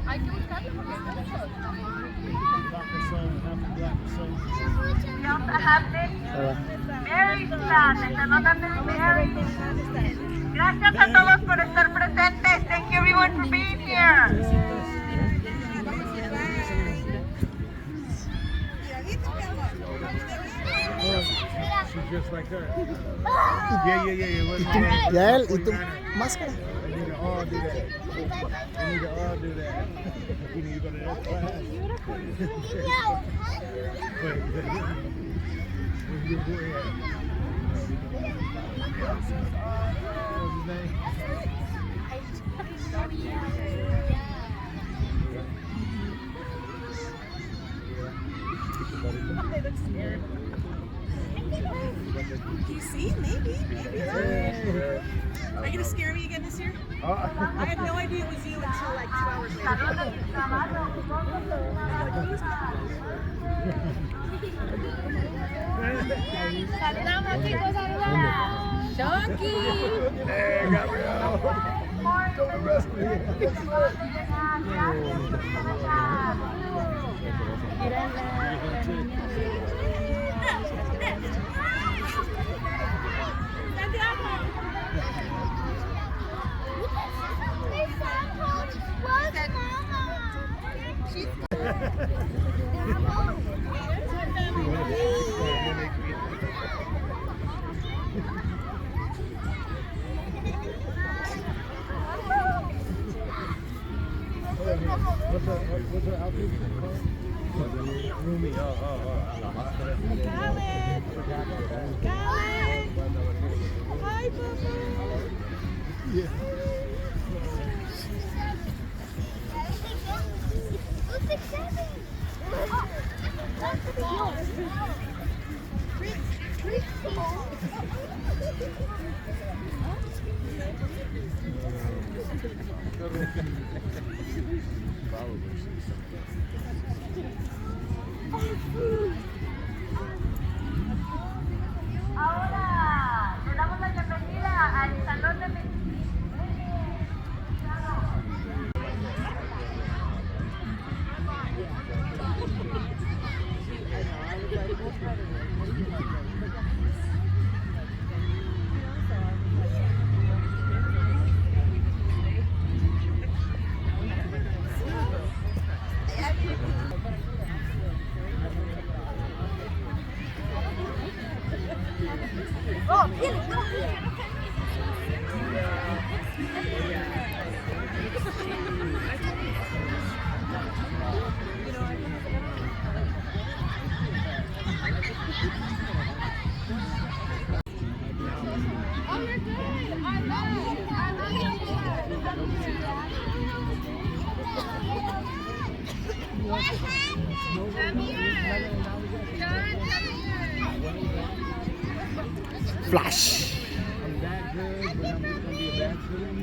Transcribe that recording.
Hay que buscarlo porque está lejos. We also have this Mary's class, el salón de Mary. Gracias a todos por estar presentes. Thank you everyone for being here. She's just like her. Yeah. Yael, ¿y tu máscara? We need to all do that. We need to go to that class. Where's your boy at? What's his name? They look scared. Do you see? Maybe. Are you gonna scare me again this year? I had no idea it was you until like 2 hours later. Saludamos, chicos, saludamos. Chunky! Hey, Gabriel. Don't mess with me. What's her outfit called? Roomy. Colin! Hi, Bubba! Yeah. Ahora le damos la bienvenida al salón de Flash. I'm that good, but I'm just gonna be a bad student.